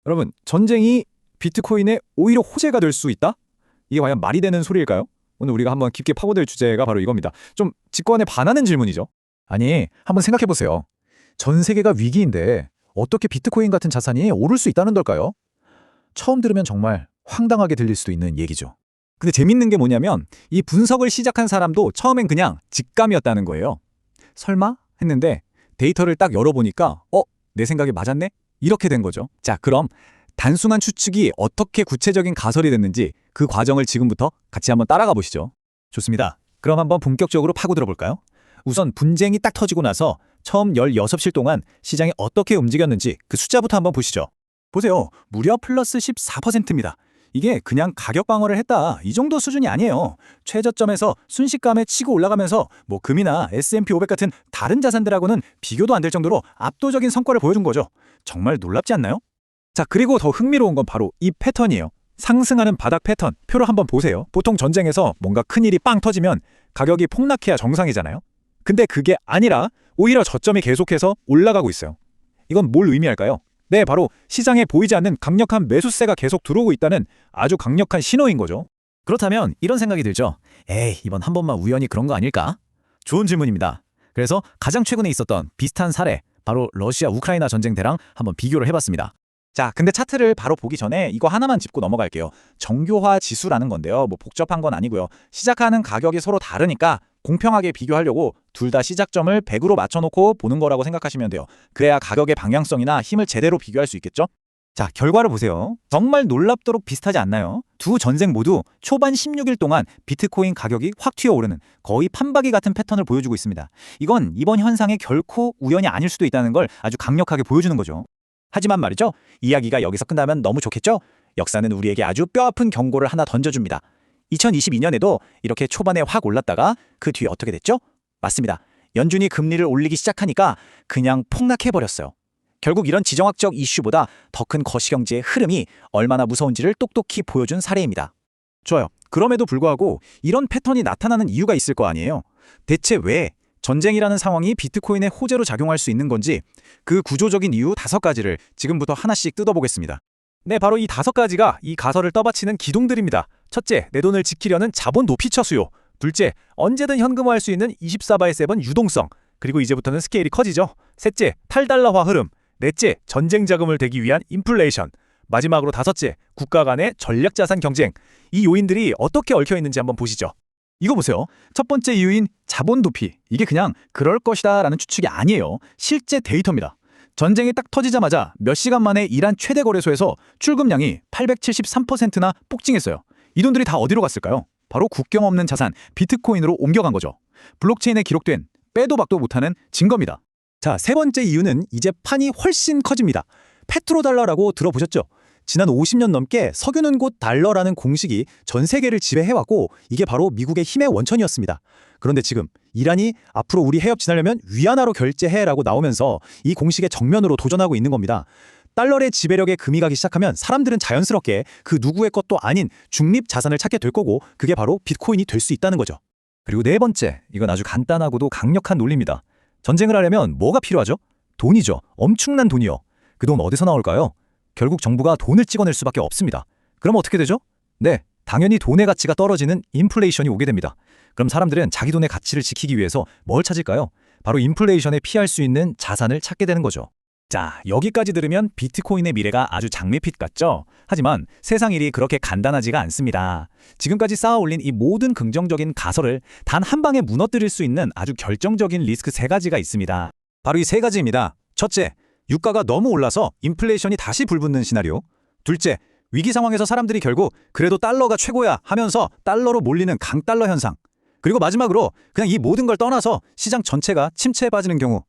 여러분, 전쟁이 비트코인에 오히려 호재가 될 수 있다? 이게 과연 말이 되는 소리일까요? 오늘 우리가 한번 깊게 파고들 주제가 바로 이겁니다. 좀 직관에 반하는 질문이죠. 아니, 한번 생각해보세요. 전 세계가 위기인데 어떻게 비트코인 같은 자산이 오를 수 있다는 걸까요? 처음 들으면 정말 황당하게 들릴 수도 있는 얘기죠. 근데 재밌는 게 뭐냐면 이 분석을 시작한 사람도 처음엔 그냥 직감이었다는 거예요. 설마? 했는데 데이터를 딱 열어보니까 내 생각이 맞았네? 이렇게 된 거죠. 자, 그럼 단순한 추측이 어떻게 구체적인 가설이 됐는지 그 과정을 지금부터 같이 한번 따라가 보시죠. 좋습니다. 그럼 한번 본격적으로 파고들어 볼까요? 우선 분쟁이 딱 터지고 나서 처음 16실 동안 시장이 어떻게 움직였는지 그 숫자부터 한번 보시죠. 보세요. 무려 플러스 14%입니다. 이게 그냥 가격 방어를 했다, 이 정도 수준이 아니에요. 최저점에서 순식간에 치고 올라가면서 뭐 금이나 S&P 500 같은 다른 자산들하고는 비교도 안 될 정도로 압도적인 성과를 보여준 거죠. 정말 놀랍지 않나요? 자, 그리고 더 흥미로운 건 바로 이 패턴이에요. 상승하는 바닥 패턴, 표로 한번 보세요. 보통 전쟁에서 뭔가 큰일이 빵 터지면 가격이 폭락해야 정상이잖아요. 근데 그게 아니라 오히려 저점이 계속해서 올라가고 있어요. 이건 뭘 의미할까요? 네, 바로 시장에 보이지 않는 강력한 매수세가 계속 들어오고 있다는 아주 강력한 신호인 거죠. 그렇다면 이런 생각이 들죠. 에이, 이번 한 번만 우연히 그런 거 아닐까? 좋은 질문입니다. 그래서 가장 최근에 있었던 비슷한 사례, 바로 러시아 우크라이나 전쟁 때랑 한번 비교를 해봤습니다. 자, 근데 차트를 바로 보기 전에 이거 하나만 짚고 넘어갈게요. 정교화 지수라는 건데요. 뭐 복잡한 건 아니고요. 시작하는 가격이 서로 다르니까 공평하게 비교하려고 둘 다 시작점을 100으로 맞춰놓고 보는 거라고 생각하시면 돼요. 그래야 가격의 방향성이나 힘을 제대로 비교할 수 있겠죠? 자, 결과를 보세요. 정말 놀랍도록 비슷하지 않나요? 두 전쟁 모두 초반 16일 동안 비트코인 가격이 확 튀어오르는 거의 판박이 같은 패턴을 보여주고 있습니다. 이건 이번 현상이 결코 우연이 아닐 수도 있다는 걸 아주 강력하게 보여주는 거죠. 하지만 말이죠, 이야기가 여기서 끝나면 너무 좋겠죠? 역사는 우리에게 아주 뼈아픈 경고를 하나 던져줍니다. 2022년에도 이렇게 초반에 확 올랐다가 그 뒤에 어떻게 됐죠? 맞습니다. 연준이 금리를 올리기 시작하니까 그냥 폭락해버렸어요. 결국 이런 지정학적 이슈보다 더 큰 거시경제의 흐름이 얼마나 무서운지를 똑똑히 보여준 사례입니다. 좋아요. 그럼에도 불구하고 이런 패턴이 나타나는 이유가 있을 거 아니에요. 대체 왜 전쟁이라는 상황이 비트코인의 호재로 작용할 수 있는 건지, 그 구조적인 이유 5가지를 지금부터 하나씩 뜯어보겠습니다. 네, 바로 이 5가지가 이 가설을 떠받치는 기둥들입니다. 첫째, 내 돈을 지키려는 자본 도피처 수요. 둘째, 언제든 현금화할 수 있는 24/7 유동성. 그리고 이제부터는 스케일이 커지죠. 셋째, 탈달러화 흐름. 넷째, 전쟁 자금을 대기 위한 인플레이션. 마지막으로 5째, 국가 간의 전략자산 경쟁. 이 요인들이 어떻게 얽혀 있는지 한번 보시죠. 이거 보세요. 첫 번째 이유인 자본 도피. 이게 그냥 그럴 것이다 라는 추측이 아니에요. 실제 데이터입니다. 전쟁이 딱 터지자마자 몇 시간 만에 이란 최대 거래소에서 출금량이 873%나 폭증했어요. 이 돈들이 다 어디로 갔을까요? 바로 국경 없는 자산, 비트코인으로 옮겨간 거죠. 블록체인에 기록된 빼도 박도 못하는 증거입니다. 자, 세 번째 이유는 이제 판이 훨씬 커집니다. 페트로달러라고 들어보셨죠? 지난 50년 넘게 석유는 곧 달러라는 공식이 전 세계를 지배해왔고, 이게 바로 미국의 힘의 원천이었습니다. 그런데 지금 이란이 앞으로 우리 해협 지나려면 위안화로 결제해라고 나오면서 이 공식에 정면으로 도전하고 있는 겁니다. 달러의 지배력에 금이 가기 시작하면 사람들은 자연스럽게 그 누구의 것도 아닌 중립 자산을 찾게 될 거고, 그게 바로 비트코인이 될 수 있다는 거죠. 그리고 네 번째, 이건 아주 간단하고도 강력한 논리입니다. 전쟁을 하려면 뭐가 필요하죠? 돈이죠. 엄청난 돈이요. 그 돈 어디서 나올까요? 결국 정부가 돈을 찍어낼 수밖에 없습니다. 그럼 어떻게 되죠? 네, 당연히 돈의 가치가 떨어지는 인플레이션이 오게 됩니다. 그럼 사람들은 자기 돈의 가치를 지키기 위해서 뭘 찾을까요? 바로 인플레이션에 피할 수 있는 자산을 찾게 되는 거죠. 자, 여기까지 들으면 비트코인의 미래가 아주 장밋빛 같죠? 하지만 세상 일이 그렇게 간단하지가 않습니다. 지금까지 쌓아올린 이 모든 긍정적인 가설을 단 한 방에 무너뜨릴 수 있는 아주 결정적인 리스크 3가지가 있습니다. 바로 이 3가지입니다. 첫째, 유가가 너무 올라서 인플레이션이 다시 불붙는 시나리오. 둘째, 위기 상황에서 사람들이 결국 그래도 달러가 최고야 하면서 달러로 몰리는 강달러 현상. 그리고 마지막으로 그냥 이 모든 걸 떠나서 시장 전체가 침체에 빠지는 경우.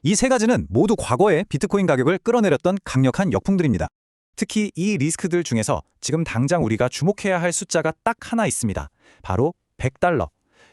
이 3가지는 모두 과거에 비트코인 가격을 끌어내렸던 강력한 역풍들입니다. 특히 이 리스크들 중에서 지금 당장 우리가 주목해야 할 숫자가 딱 하나 있습니다. 바로 100달러.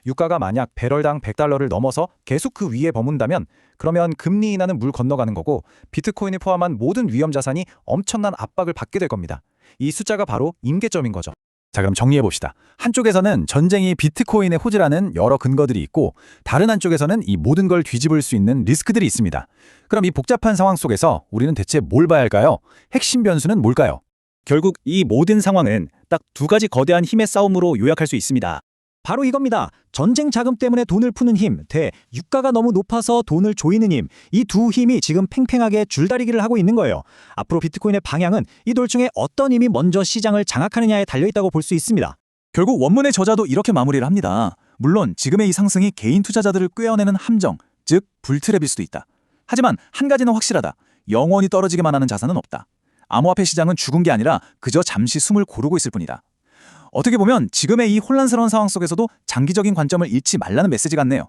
유가가 만약 배럴당 100달러를 넘어서 계속 그 위에 머문다면 그러면 금리 인하는 물 건너가는 거고, 비트코인이 포함한 모든 위험 자산이 엄청난 압박을 받게 될 겁니다. 이 숫자가 바로 임계점인 거죠. 자, 그럼 정리해 봅시다. 한쪽에서는 전쟁이 비트코인에 호재라는 여러 근거들이 있고 다른 한쪽에서는 이 모든 걸 뒤집을 수 있는 리스크들이 있습니다. 그럼 이 복잡한 상황 속에서 우리는 대체 뭘 봐야 할까요? 핵심 변수는 뭘까요? 결국 이 모든 상황은 딱 두 가지 거대한 힘의 싸움으로 요약할 수 있습니다. 바로 이겁니다. 전쟁 자금 때문에 돈을 푸는 힘, 대 유가가 너무 높아서 돈을 조이는 힘. 이 두 힘이 지금 팽팽하게 줄다리기를 하고 있는 거예요. 앞으로 비트코인의 방향은 이 둘 중에 어떤 힘이 먼저 시장을 장악하느냐에 달려있다고 볼 수 있습니다. 결국 원문의 저자도 이렇게 마무리를 합니다. 물론 지금의 이 상승이 개인 투자자들을 꿰어내는 함정, 즉 불트랩일 수도 있다. 하지만 한 가지는 확실하다. 영원히 떨어지기만 하는 자산은 없다. 암호화폐 시장은 죽은 게 아니라 그저 잠시 숨을 고르고 있을 뿐이다. 어떻게 보면 지금의 이 혼란스러운 상황 속에서도 장기적인 관점을 잃지 말라는 메시지 같네요.